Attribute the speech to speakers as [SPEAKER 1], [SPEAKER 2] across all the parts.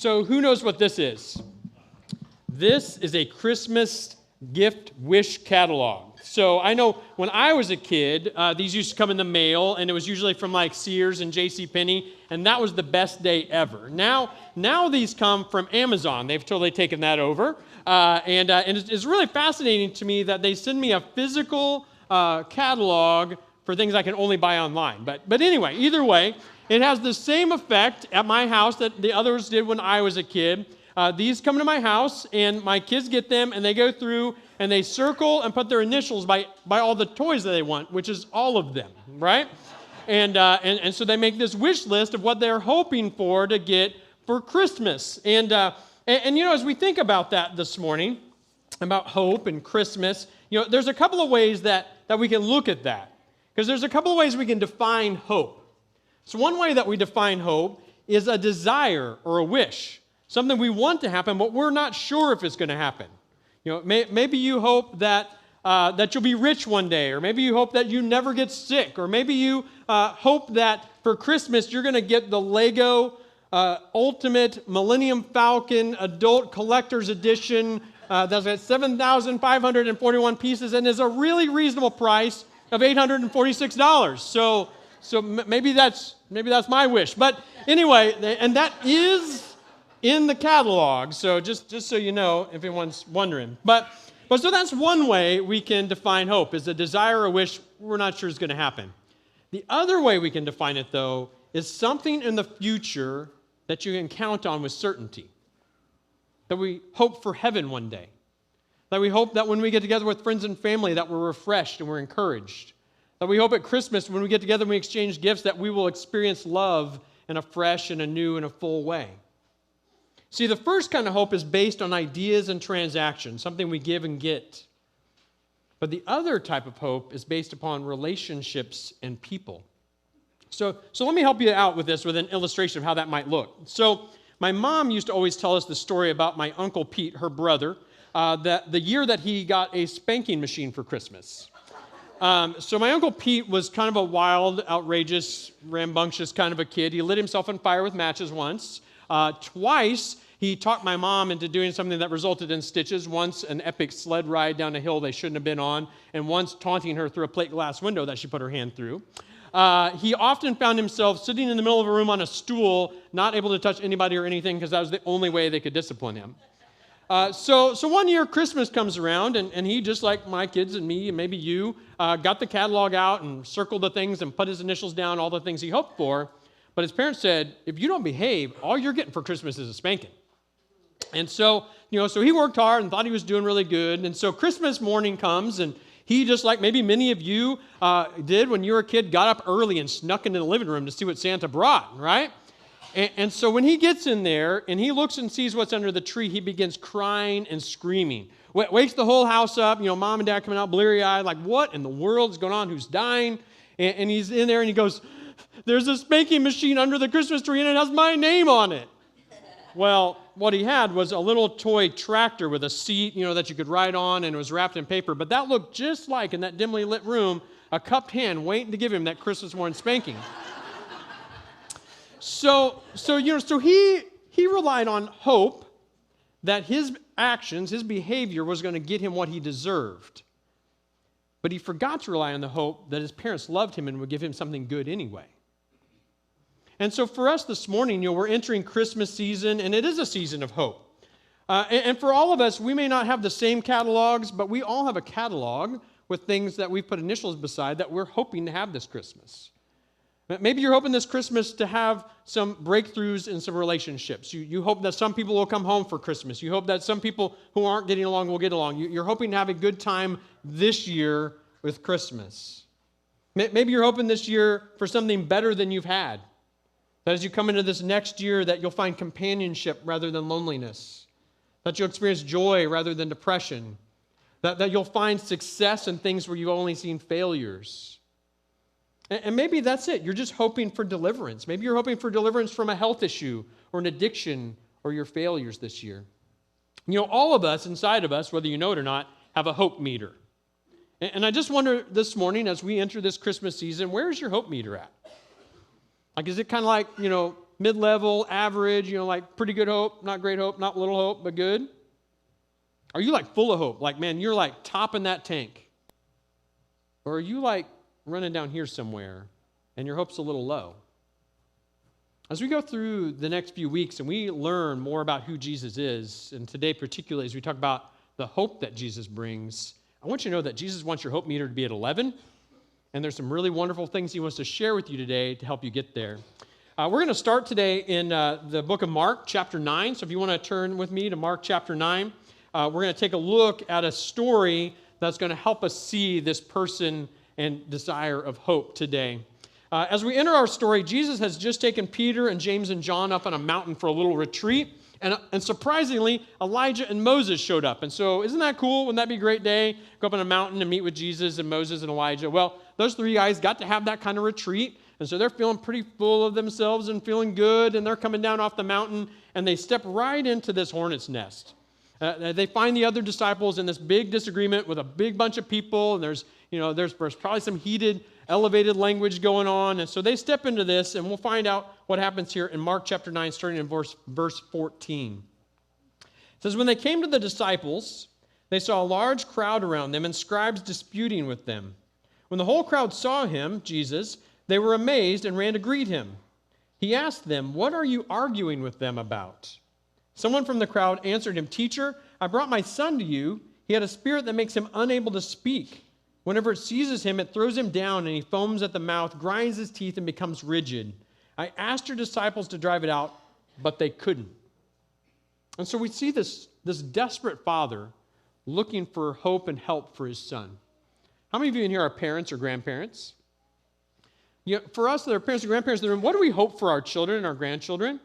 [SPEAKER 1] So who knows what this is? This is a Christmas gift wish catalog. So I know when I was a kid, these used to come in the mail, and it was usually from like Sears and JCPenney, and that was the best day ever. Now these come from Amazon. They've totally taken that over, and it's really fascinating to me that they send me a physical catalog for things I can only buy online. But anyway, either way, it has the same effect at my house that the others did when I was a kid. These come to my house, and my kids get them, and they go through, and they circle and put their initials by all the toys that they want, which is all of them, right? And so they make this wish list of what they're hoping for to get for Christmas. And you know, as we think about that this morning, about hope and Christmas, you know, there's a couple of ways that we can look at that. Because there's a couple of ways we can define hope. So one way that we define hope is a desire or a wish, something we want to happen, but we're not sure if it's going to happen. You know, maybe you hope that you'll be rich one day, or maybe you hope that you never get sick, or maybe you hope that for Christmas you're going to get the Lego Ultimate Millennium Falcon Adult Collector's Edition that's got 7,541 pieces and is a really reasonable price of $846. So maybe that's my wish. But anyway, and that is in the catalog. So just so you know, if anyone's wondering. But so that's one way we can define hope, is a desire or wish we're not sure is going to happen. The other way we can define it, though, is something in the future that you can count on with certainty. That we hope for heaven one day. That we hope that when we get together with friends and family that we're refreshed and we're encouraged. That we hope at Christmas when we get together and we exchange gifts that we will experience love in a fresh and a new and a full way. See, the first kind of hope is based on ideas and transactions, something we give and get. But the other type of hope is based upon relationships and people. So let me help you out with this with an illustration of how that might look. So my mom used to always tell us the story about my Uncle Pete, her brother, that the year that he got a spanking machine for Christmas. So my Uncle Pete was kind of a wild, outrageous, rambunctious kind of a kid. He lit himself on fire with matches once. Twice, he talked my mom into doing something that resulted in stitches. Once, an epic sled ride down a hill they shouldn't have been on. And once, taunting her through a plate glass window that she put her hand through. He often found himself sitting in the middle of a room on a stool, not able to touch anybody or anything because that was the only way they could discipline him. So one year Christmas comes around, and he, just like my kids and me and maybe you, got the catalog out and circled the things and put his initials down, all the things he hoped for. But his parents said, if you don't behave, all you're getting for Christmas is a spanking. And so he worked hard and thought he was doing really good. And so Christmas morning comes, and he, just like maybe many of you did when you were a kid, got up early and snuck into the living room to see what Santa brought, right? And so when he gets in there and he looks and sees what's under the tree, he begins crying and screaming. Wakes the whole house up, mom and dad coming out bleary-eyed, like, what in the world is going on? Who's dying? And he's in there and he goes, there's a spanking machine under the Christmas tree and it has my name on it. Well, what he had was a little toy tractor with a seat, that you could ride on, and it was wrapped in paper. But that looked just like, in that dimly lit room, a cupped hand waiting to give him that Christmas morning spanking. So he relied on hope that his actions, his behavior was going to get him what he deserved. But he forgot to rely on the hope that his parents loved him and would give him something good anyway. And so for us this morning, we're entering Christmas season, and it is a season of hope. And for all of us, we may not have the same catalogs, but we all have a catalog with things that we've put initials beside that we're hoping to have this Christmas. Maybe you're hoping this Christmas to have some breakthroughs in some relationships. You hope that some people will come home for Christmas. You hope that some people who aren't getting along will get along. You're hoping to have a good time this year with Christmas. Maybe you're hoping this year for something better than you've had. That as you come into this next year, that you'll find companionship rather than loneliness. That you'll experience joy rather than depression. That you'll find success in things where you've only seen failures. And maybe that's it. You're just hoping for deliverance. Maybe you're hoping for deliverance from a health issue or an addiction or your failures this year. All of us, inside of us, whether you know it or not, have a hope meter. And I just wonder this morning, as we enter this Christmas season, where's your hope meter at? Like, is it kind of like, mid-level, average, like pretty good hope, not great hope, not little hope, but good? Are you like full of hope? Like, man, you're like topping that tank. Or are you like running down here somewhere and your hope's a little low? As we go through the next few weeks and we learn more about who Jesus is, and today particularly as we talk about the hope that Jesus brings, I want you to know that Jesus wants your hope meter to be at 11, and there's some really wonderful things he wants to share with you today to help you get there. We're going to start today in the book of Mark, chapter 9. So if you want to turn with me to Mark chapter 9, we're going to take a look at a story that's going to help us see this person and desire of hope today. As we enter our story, Jesus has just taken Peter and James and John up on a mountain for a little retreat. And surprisingly, Elijah and Moses showed up. And so isn't that cool? Wouldn't that be a great day? Go up on a mountain and meet with Jesus and Moses and Elijah. Well, those three guys got to have that kind of retreat. And so they're feeling pretty full of themselves and feeling good. And they're coming down off the mountain. And they step right into this hornet's nest. They find the other disciples in this big disagreement with a big bunch of people. And there's probably some heated, elevated language going on. And so they step into this, and we'll find out what happens here in Mark chapter 9, starting in verse 14. It says, when they came to the disciples, they saw a large crowd around them and scribes disputing with them. When the whole crowd saw him, Jesus, they were amazed and ran to greet him. He asked them, what are you arguing with them about? Someone from the crowd answered him, Teacher, I brought my son to you. He had a spirit that makes him unable to speak. Whenever it seizes him, it throws him down, and he foams at the mouth, grinds his teeth, and becomes rigid. I asked your disciples to drive it out, but they couldn't. And so we see this desperate father looking for hope and help for his son. How many of you in here are parents or grandparents? For us that are parents and grandparents in the room, what do we hope for our children and our grandchildren?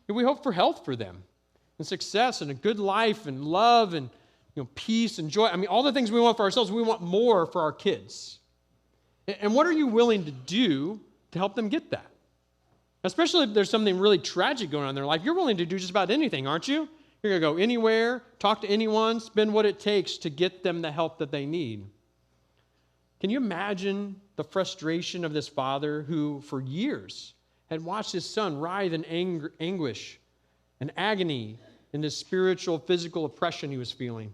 [SPEAKER 1] We hope for health for them, and success, and a good life, and love, and peace and joy. I mean, all the things we want for ourselves, we want more for our kids. And what are you willing to do to help them get that? Especially if there's something really tragic going on in their life, you're willing to do just about anything, aren't you? You're going to go anywhere, talk to anyone, spend what it takes to get them the help that they need. Can you imagine the frustration of this father who, for years, had watched his son writhe in anguish and agony in this spiritual, physical oppression he was feeling?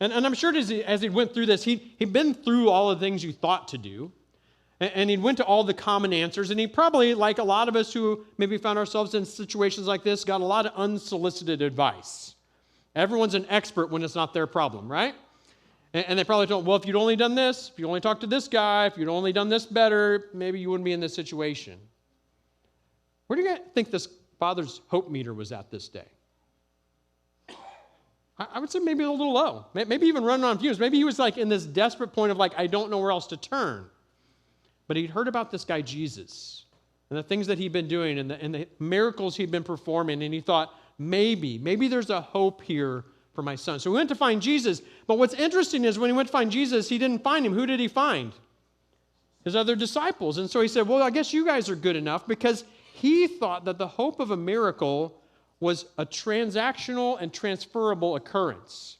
[SPEAKER 1] And I'm sure as he went through this, he'd been through all the things you thought to do. And he went to all the common answers. And he probably, like a lot of us who maybe found ourselves in situations like this, got a lot of unsolicited advice. Everyone's an expert when it's not their problem, right? And they probably told, well, if you'd only done this, if you only talked to this guy, if you'd only done this better, maybe you wouldn't be in this situation. Where do you guys think this father's hope meter was at this day? I would say maybe a little low. Maybe even running on fumes. Maybe he was like in this desperate point of like, I don't know where else to turn. But he'd heard about this guy Jesus and the things that he'd been doing and the miracles he'd been performing. And he thought, maybe there's a hope here for my son. So he went to find Jesus. But what's interesting is when he went to find Jesus, he didn't find him. Who did he find? His other disciples. And so he said, well, I guess you guys are good enough, because he thought that the hope of a miracle was a transactional and transferable occurrence.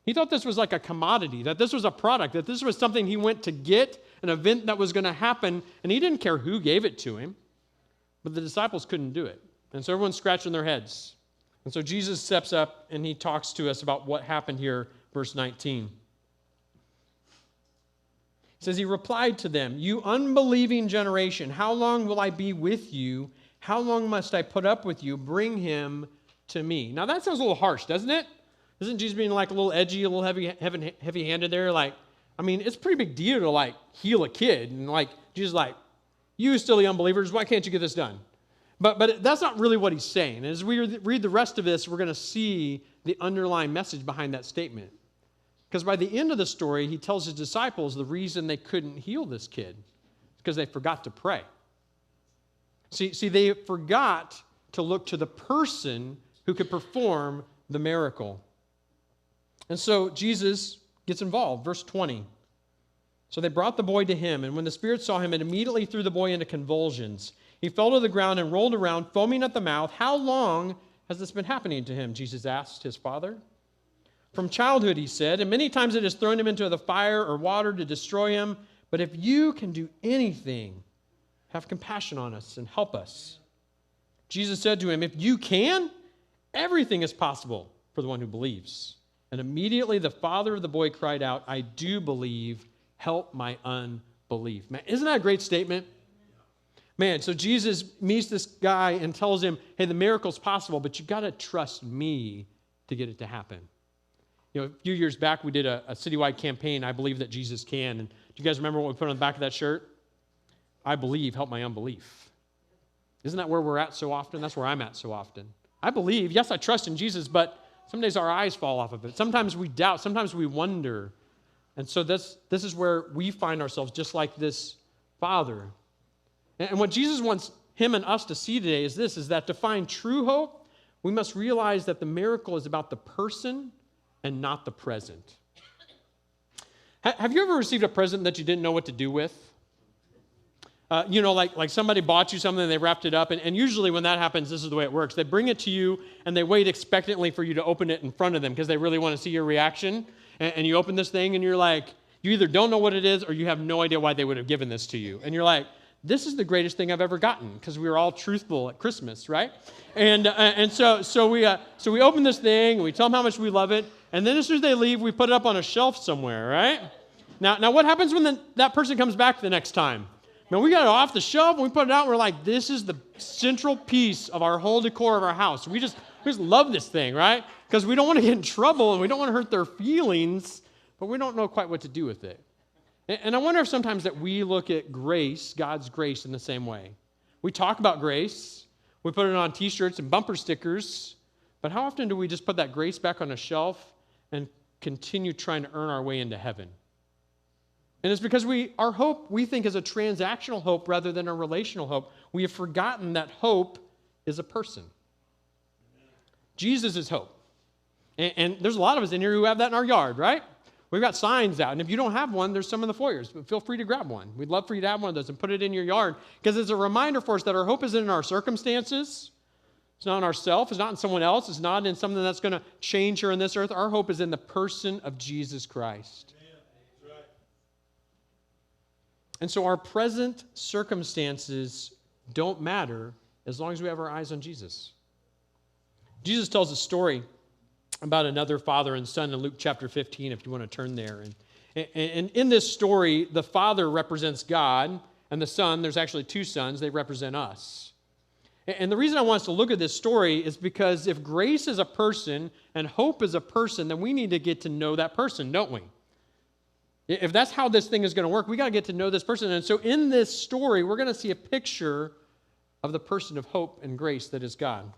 [SPEAKER 1] He thought this was like a commodity, that this was a product, that this was something he went to get, an event that was going to happen, and he didn't care who gave it to him. But the disciples couldn't do it. And so everyone's scratching their heads. And so Jesus steps up and he talks to us about what happened here, verse 19. He says, he replied to them, you unbelieving generation, how long will I be with you? How long must I put up with you? Bring him to me. Now that sounds a little harsh, doesn't it? Isn't Jesus being like a little edgy, a little heavy-handed there? Like, I mean, it's a pretty big deal to like heal a kid. And like, Jesus like, you silly unbelievers, why can't you get this done? But that's not really what he's saying. As we read the rest of this, we're going to see the underlying message behind that statement. Because by the end of the story, he tells his disciples the reason they couldn't heal this kid is because they forgot to pray. See, they forgot to look to the person who could perform the miracle. And so Jesus gets involved. Verse 20. So they brought the boy to him, and when the spirit saw him, it immediately threw the boy into convulsions. He fell to the ground and rolled around, foaming at the mouth. How long has this been happening to him? Jesus asked his father. From childhood, he said, and many times it has thrown him into the fire or water to destroy him. But if you can do anything, have compassion on us and help us. Jesus said to him, if you can, everything is possible for the one who believes. And immediately the father of the boy cried out, I do believe, help my unbelief. Man, isn't that a great statement? Man, so Jesus meets this guy and tells him, hey, the miracle's possible, but you got to trust me to get it to happen. You know, a few years back, we did a citywide campaign, I believe that Jesus can. And do you guys remember what we put on the back of that shirt? I believe, help my unbelief. Isn't that where we're at so often? That's where I'm at so often. I believe, yes, I trust in Jesus, but some days our eyes fall off of it. Sometimes we doubt. Sometimes we wonder. And so this is where we find ourselves, just like this father. And what Jesus wants him and us to see today is this, is that to find true hope, we must realize that the miracle is about the person and not the present. Have you ever received a present that you didn't know what to do with? Like somebody bought you something and they wrapped it up, and usually when that happens, this is the way it works. They bring it to you and they wait expectantly for you to open it in front of them because they really want to see your reaction. And you open this thing and you're like, you either don't know what it is or you have no idea why they would have given this to you. And you're like, this is the greatest thing I've ever gotten, because we were all truthful at Christmas, right? And so we open this thing and we tell them how much we love it, and then as soon as they leave, we put it up on a shelf somewhere, right? Now what happens when that person comes back the next time? Man, we got it off the shelf and we put it out and we're like, this is the central piece of our whole decor of our house. We just love this thing, right? Because we don't want to get in trouble and we don't want to hurt their feelings, but we don't know quite what to do with it. And I wonder if sometimes that we look at grace, God's grace, in the same way. We talk about grace, we put it on t-shirts and bumper stickers, but how often do we just put that grace back on a shelf and continue trying to earn our way into heaven? And it's because our hope, we think, is a transactional hope rather than a relational hope. We have forgotten that hope is a person. Jesus is hope. And there's a lot of us in here who have that in our yard, right? We've got signs out, and if you don't have one, there's some in the foyers. But feel free to grab one. We'd love for you to have one of those and put it in your yard, because it's a reminder for us that our hope isn't in our circumstances. It's not in ourselves. It's not in someone else. It's not in something that's going to change here on this earth. Our hope is in the person of Jesus Christ. Amen. Right. And so our present circumstances don't matter as long as we have our eyes on Jesus. Jesus tells a story about another father and son in Luke chapter 15, if you want to turn there. And in this story, the father represents God, and the son, there's actually two sons, they represent us. And the reason I want us to look at this story is because if grace is a person and hope is a person, then we need to get to know that person, don't we? If that's how this thing is going to work, we got to get to know this person. And so in this story, we're going to see a picture of the person of hope and grace that is God.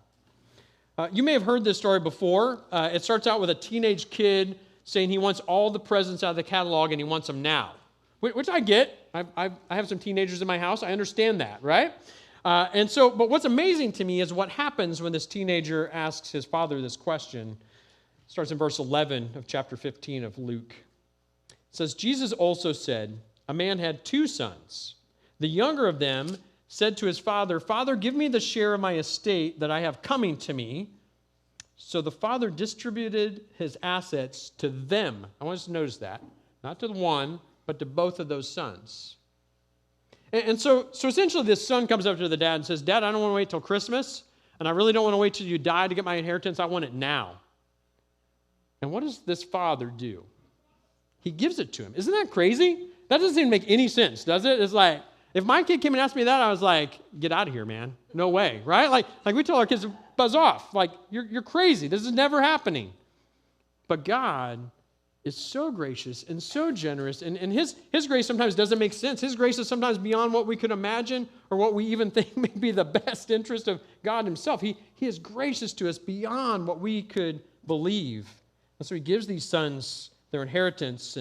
[SPEAKER 1] You may have heard this story before. It starts out with a teenage kid saying he wants all the presents out of the catalog and he wants them now, which I get. I have some teenagers in my house. I understand that, right? But what's amazing to me is what happens when this teenager asks his father this question. It starts in verse 11 of chapter 15 of Luke. It says, Jesus also said, a man had two sons. The younger of them said to his father, Father, give me the share of my estate that I have coming to me. So the father distributed his assets to them. I want us to notice that. Not to the one, but to both of those sons. And so essentially this son comes up to the dad and says, Dad, I don't want to wait till Christmas, and I really don't want to wait till you die to get my inheritance. I want it now. And what does this father do? He gives it to him. Isn't that crazy? That doesn't even make any sense, does it? It's like, if my kid came and asked me that, I was like, get out of here, man. No way, right? Like we tell our kids to buzz off. Like, you're crazy. This is never happening. But God is so gracious and so generous, and his grace sometimes doesn't make sense. His grace is sometimes beyond what we could imagine or what we even think may be the best interest of God himself. He is gracious to us beyond what we could believe. And so he gives these sons their inheritance,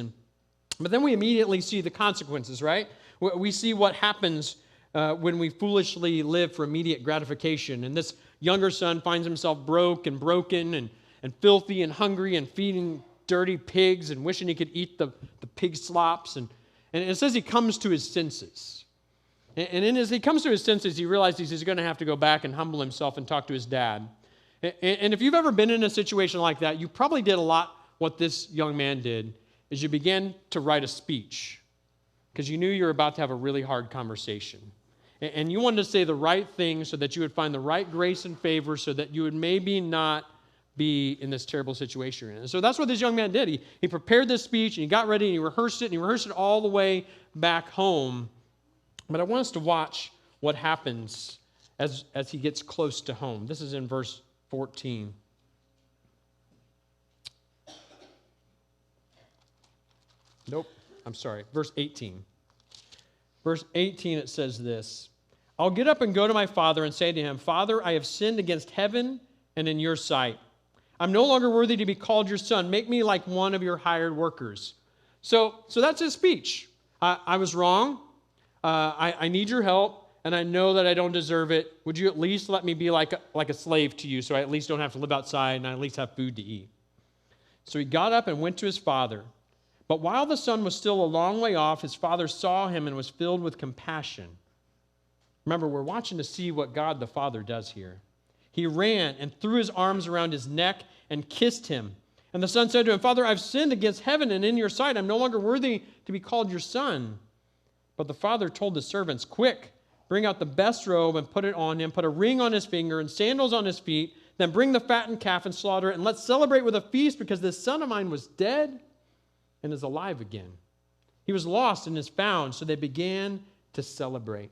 [SPEAKER 1] but then we immediately see the consequences, right? We see what happens when we foolishly live for immediate gratification. And this younger son finds himself broke and broken and filthy and hungry and feeding dirty pigs and wishing he could eat the pig slops. And it says he comes to his senses. And as he comes to his senses, he realizes he's going to have to go back and humble himself and talk to his dad. And if you've ever been in a situation like that, you probably did a lot what this young man did, is you began to write a speech, because you knew you were about to have a really hard conversation. And you wanted to say the right thing so that you would find the right grace and favor so that you would maybe not be in this terrible situation. And so that's what this young man did. He prepared this speech, and he got ready, and he rehearsed it all the way back home. But I want us to watch what happens as he gets close to home. This is in verse 14. Nope, I'm sorry, verse 18. Verse 18, it says this, I'll get up and go to my father and say to him, Father, I have sinned against heaven and in your sight. I'm no longer worthy to be called your son. Make me like one of your hired workers. So that's his speech. I was wrong. I need your help, and I know that I don't deserve it. Would you at least let me be like a slave to you so I at least don't have to live outside and I at least have food to eat? So he got up and went to his father. But while the son was still a long way off, his father saw him and was filled with compassion. Remember, we're watching to see what God the Father does here. He ran and threw his arms around his neck and kissed him. And the son said to him, Father, I've sinned against heaven and in your sight. I'm no longer worthy to be called your son. But the father told the servants, Quick, bring out the best robe and put it on him. Put a ring on his finger and sandals on his feet. Then bring the fattened calf and slaughter it. And let's celebrate with a feast because this son of mine was dead and is alive again. He was lost and is found. So they began to celebrate.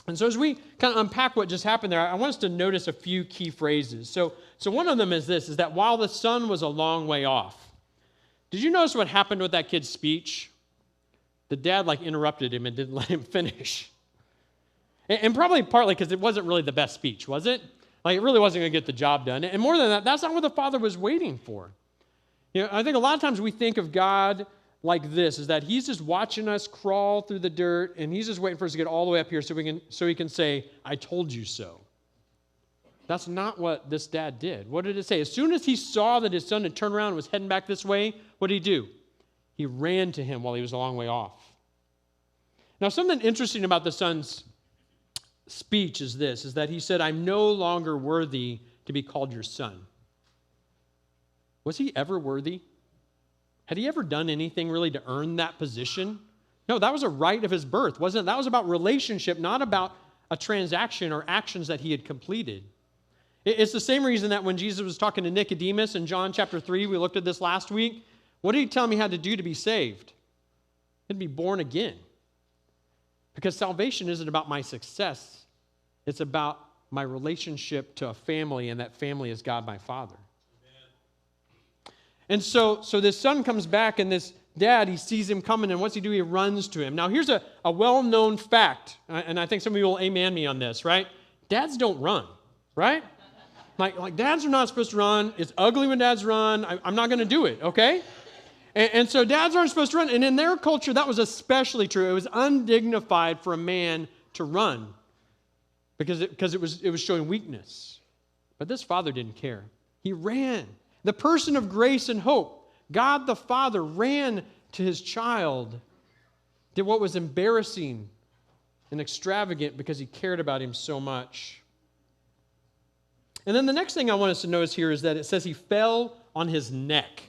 [SPEAKER 1] And so as we kind of unpack what just happened there, I want us to notice a few key phrases. So one of them is this, is that while the son was a long way off, did you notice what happened with that kid's speech? The dad interrupted him and didn't let him finish. And probably partly because it wasn't really the best speech, was it? It really wasn't going to get the job done. And more than that, that's not what the father was waiting for. I think a lot of times we think of God like this, is that he's just watching us crawl through the dirt, and he's just waiting for us to get all the way up here so he can say, I told you so. That's not what this dad did. What did it say? As soon as he saw that his son had turned around and was heading back this way, what did he do? He ran to him while he was a long way off. Now, something interesting about the son's speech is this, is that he said, I'm no longer worthy to be called your son. Was he ever worthy? Had he ever done anything really to earn that position? No, that was a right of his birth, wasn't it? That was about relationship, not about a transaction or actions that he had completed. It's the same reason that when Jesus was talking to Nicodemus in John chapter 3, we looked at this last week, what did he tell him he had to do to be saved? He'd be born again. Because salvation isn't about my success. It's about my relationship to a family, and that family is God my Father. And so this son comes back, and this dad, he sees him coming, and what's he do? He runs to him. Now, here's a well-known fact, and I think some of you will amen me on this, right? Dads don't run, right? Like dads are not supposed to run. It's ugly when dads run. I'm not going to do it, okay? And so dads aren't supposed to run. And in their culture, that was especially true. It was undignified for a man to run because it was showing weakness. But this father didn't care. He ran. The person of grace and hope, God the Father, ran to his child, did what was embarrassing and extravagant because he cared about him so much. And then the next thing I want us to notice here is that it says he fell on his neck.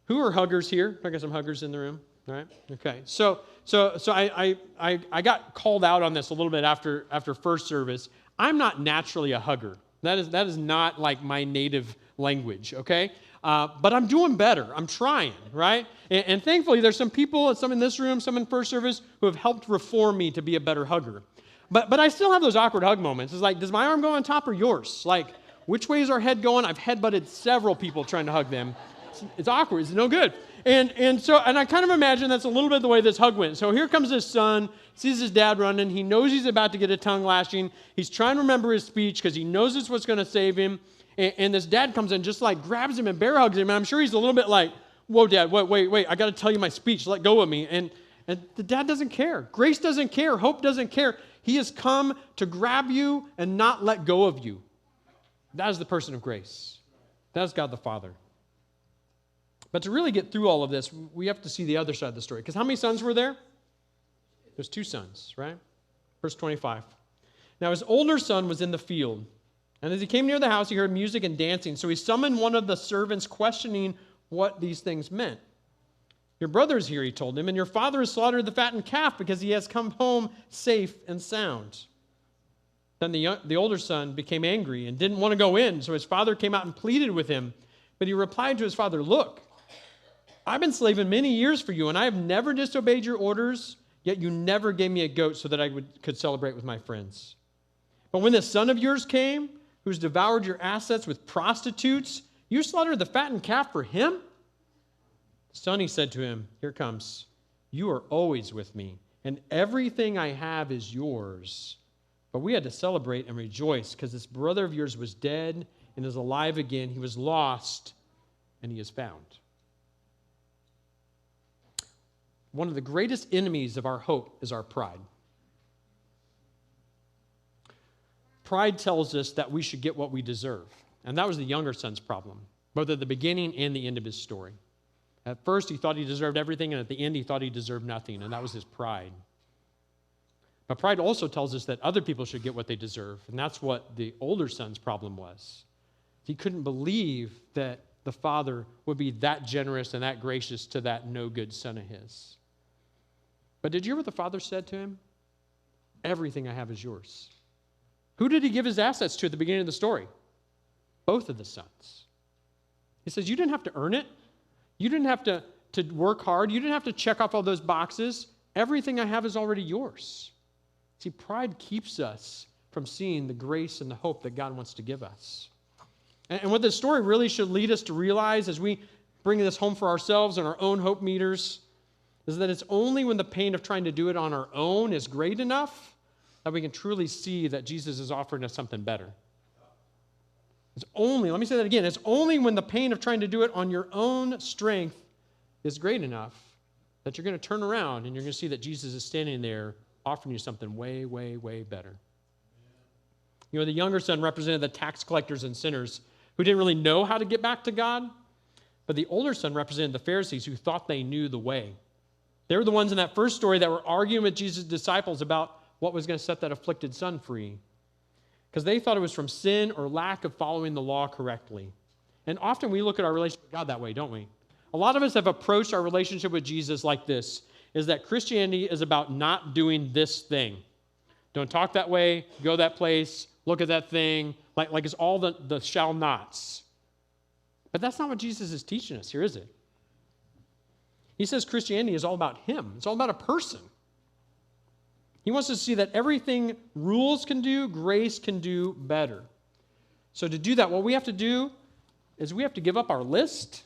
[SPEAKER 1] Who are huggers here? I got some huggers in the room, all right? Okay, so I got called out on this a little bit after first service. I'm not naturally a hugger. That is not like my native language, okay? But I'm doing better. I'm trying, right? And thankfully, there's some people, some in this room, some in first service, who have helped reform me to be a better hugger. But I still have those awkward hug moments. It's like, does my arm go on top or yours? Like, which way is our head going? I've headbutted several people trying to hug them. It's awkward. It's no good. And I kind of imagine that's a little bit the way this hug went. So here comes his son, sees his dad running. He knows he's about to get a tongue lashing. He's trying to remember his speech because he knows it's what's going to save him. And this dad comes in, just grabs him and bear hugs him. And I'm sure he's a little bit like, whoa, Dad, wait, I got to tell you my speech. Let go of me. And the dad doesn't care. Grace doesn't care. Hope doesn't care. He has come to grab you and not let go of you. That is the person of grace. That is God the Father. But to really get through all of this, we have to see the other side of the story. Because how many sons were there? There's 2 sons, right? Verse 25. Now his older son was in the field. And as he came near the house, he heard music and dancing. So he summoned one of the servants, questioning what these things meant. Your brother is here, he told him, and your father has slaughtered the fattened calf because he has come home safe and sound. Then the older son became angry and didn't want to go in, so his father came out and pleaded with him. But he replied to his father, look, I've been slaving many years for you, and I have never disobeyed your orders, yet you never gave me a goat so that I could celebrate with my friends. But when this son of yours came, who's devoured your assets with prostitutes, you slaughtered the fattened calf for him? Son, he said to him, here comes. You are always with me, and everything I have is yours. But we had to celebrate and rejoice because this brother of yours was dead and is alive again. He was lost, and he is found. One of the greatest enemies of our hope is our pride. Pride tells us that we should get what we deserve. And that was the younger son's problem, both at the beginning and the end of his story. At first, he thought he deserved everything, and at the end, he thought he deserved nothing, and that was his pride. But pride also tells us that other people should get what they deserve, and that's what the older son's problem was. He couldn't believe that the father would be that generous and that gracious to that no-good son of his. But did you hear what the father said to him? Everything I have is yours. Who did he give his assets to at the beginning of the story? Both of the sons. He says, you didn't have to earn it. You didn't have to work hard. You didn't have to check off all those boxes. Everything I have is already yours. See, pride keeps us from seeing the grace and the hope that God wants to give us. And what this story really should lead us to realize as we bring this home for ourselves and our own hope meters is that it's only when the pain of trying to do it on our own is great enough that we can truly see that Jesus is offering us something better. It's only, let me say that again, it's only when the pain of trying to do it on your own strength is great enough that you're going to turn around and you're going to see that Jesus is standing there offering you something way, way, way better. You know, the younger son represented the tax collectors and sinners who didn't really know how to get back to God, but the older son represented the Pharisees who thought they knew the way. They were the ones in that first story that were arguing with Jesus' disciples about what was going to set that afflicted son free, because they thought it was from sin or lack of following the law correctly. And often we look at our relationship with God that way, don't we? A lot of us have approached our relationship with Jesus like this, is that Christianity is about not doing this thing. Don't talk that way, go that place, look at that thing, like it's all the shall nots. But that's not what Jesus is teaching us here, is it? He says Christianity is all about him. It's all about a person. He wants us to see that everything rules can do, grace can do better. So to do that, what we have to do is we have to give up our list,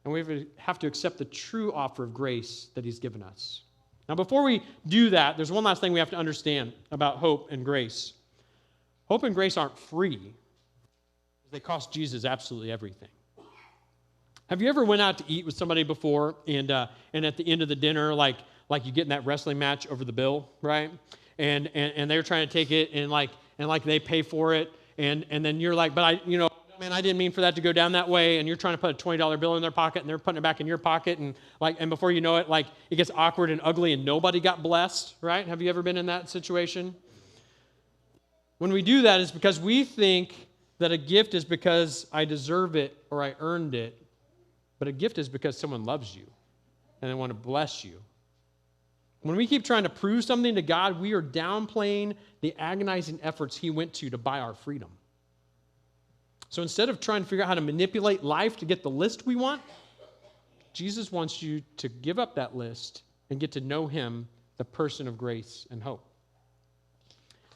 [SPEAKER 1] and we have to accept the true offer of grace that he's given us. Now, before we do that, there's one last thing we have to understand about hope and grace. Hope and grace aren't free. They cost Jesus absolutely everything. Have you ever went out to eat with somebody before, and at the end of the dinner, like you get in that wrestling match over the bill, right? And they're trying to take it, and they pay for it, and then you're like, but I didn't mean for that to go down that way, and you're trying to put a $20 bill in their pocket, and they're putting it back in your pocket, and before you know it, it gets awkward and ugly, and nobody got blessed, right? Have you ever been in that situation? When we do that, it's because we think that a gift is because I deserve it or I earned it, but a gift is because someone loves you and they want to bless you. When we keep trying to prove something to God, we are downplaying the agonizing efforts he went to buy our freedom. So instead of trying to figure out how to manipulate life to get the list we want, Jesus wants you to give up that list and get to know him, the person of grace and hope.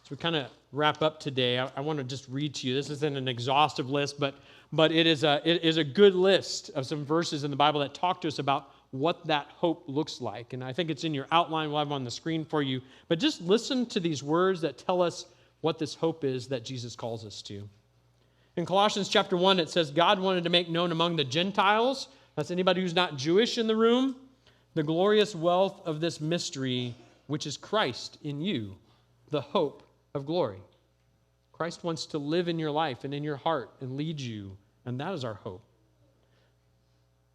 [SPEAKER 1] So we kind of wrap up today. I want to just read to you. This isn't an exhaustive list, but it is a good list of some verses in the Bible that talk to us about what that hope looks like. And I think it's in your outline. We'll have it on the screen for you. But just listen to these words that tell us what this hope is that Jesus calls us to. In Colossians chapter 1, it says, God wanted to make known among the Gentiles, that's anybody who's not Jewish in the room, the glorious wealth of this mystery, which is Christ in you, the hope of glory. Christ wants to live in your life and in your heart and lead you, and that is our hope.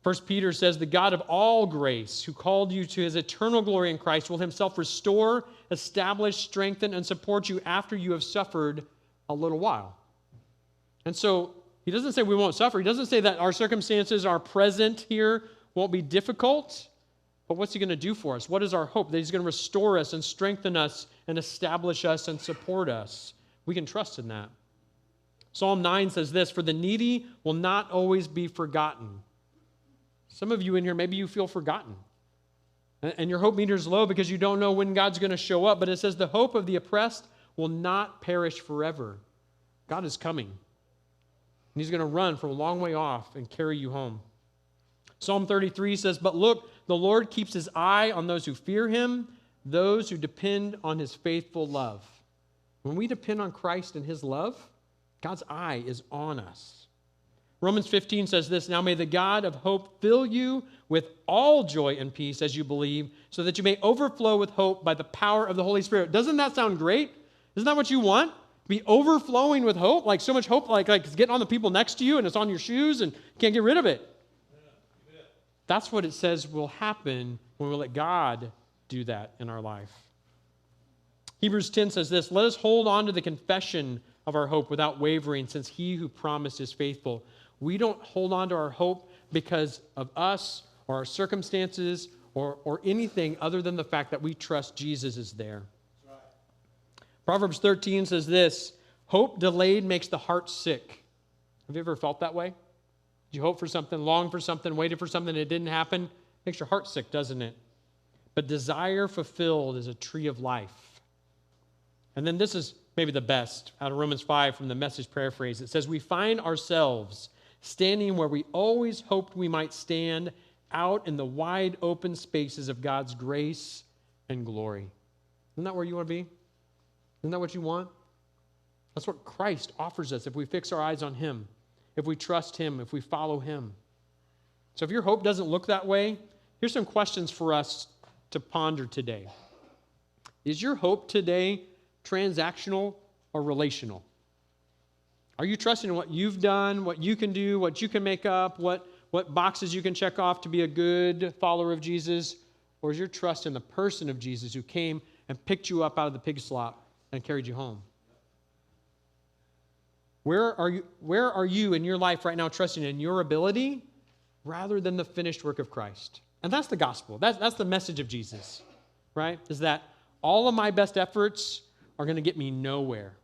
[SPEAKER 1] 1 Peter says, the God of all grace, who called you to his eternal glory in Christ, will himself restore, establish, strengthen, and support you after you have suffered a little while. And so he doesn't say we won't suffer. He doesn't say that our circumstances are present here won't be difficult, but what's he going to do for us? What is our hope? That he's going to restore us and strengthen us and establish us and support us. We can trust in that. Psalm 9 says this, "For the needy will not always be forgotten." Some of you in here, maybe you feel forgotten. And your hope meter is low because you don't know when God's going to show up. But it says the hope of the oppressed will not perish forever. God is coming. And he's going to run from a long way off and carry you home. Psalm 33 says, "But look, the Lord keeps his eye on those who fear him, those who depend on his faithful love." When we depend on Christ and his love, God's eye is on us. Romans 15 says this, "Now may the God of hope fill you with all joy and peace as you believe, so that you may overflow with hope by the power of the Holy Spirit." Doesn't that sound great? Isn't that what you want? Be overflowing with hope? Like so much hope, like it's getting on the people next to you and it's on your shoes and you can't get rid of it. That's what it says will happen when we let God do that in our life. Hebrews 10 says this, "Let us hold on to the confession of our hope without wavering, since he who promised is faithful." We don't hold on to our hope because of us or our circumstances or anything other than the fact that we trust Jesus is there. Right. Proverbs 13 says this, "Hope delayed makes the heart sick." Have you ever felt that way? You hope for something, long for something, waited for something, and it didn't happen? Makes your heart sick, doesn't it? But desire fulfilled is a tree of life. And then this is maybe the best out of Romans 5 from the Message paraphrase. It says, "We find ourselves standing where we always hoped we might stand, out in the wide open spaces of God's grace and glory." Isn't that where you want to be? Isn't that what you want? That's what Christ offers us if we fix our eyes on him, if we trust him, if we follow him. So if your hope doesn't look that way, here's some questions for us to ponder today. Is your hope today transactional or relational? Are you trusting in what you've done, what you can do, what you can make up, what boxes you can check off to be a good follower of Jesus? Or is your trust in the person of Jesus who came and picked you up out of the pig slop and carried you home? Where are you in your life right now trusting in your ability rather than the finished work of Christ? And that's the gospel. That's the message of Jesus, right? Is that all of my best efforts are going to get me nowhere.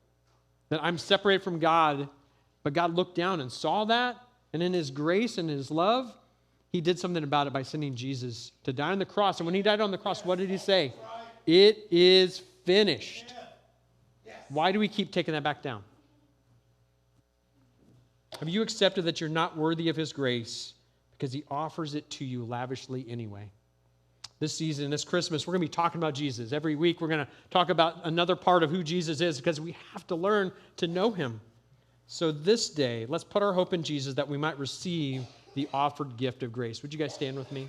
[SPEAKER 1] That I'm separated from God, but God looked down and saw that, and in his grace and his love, he did something about it by sending Jesus to die on the cross. And when he died on the cross, what did he say? It is finished. Why do we keep taking that back down? Have you accepted that you're not worthy of his grace because he offers it to you lavishly anyway? This season, this Christmas, we're going to be talking about Jesus. Every week, we're going to talk about another part of who Jesus is because we have to learn to know him. So this day, let's put our hope in Jesus that we might receive the offered gift of grace. Would you guys stand with me?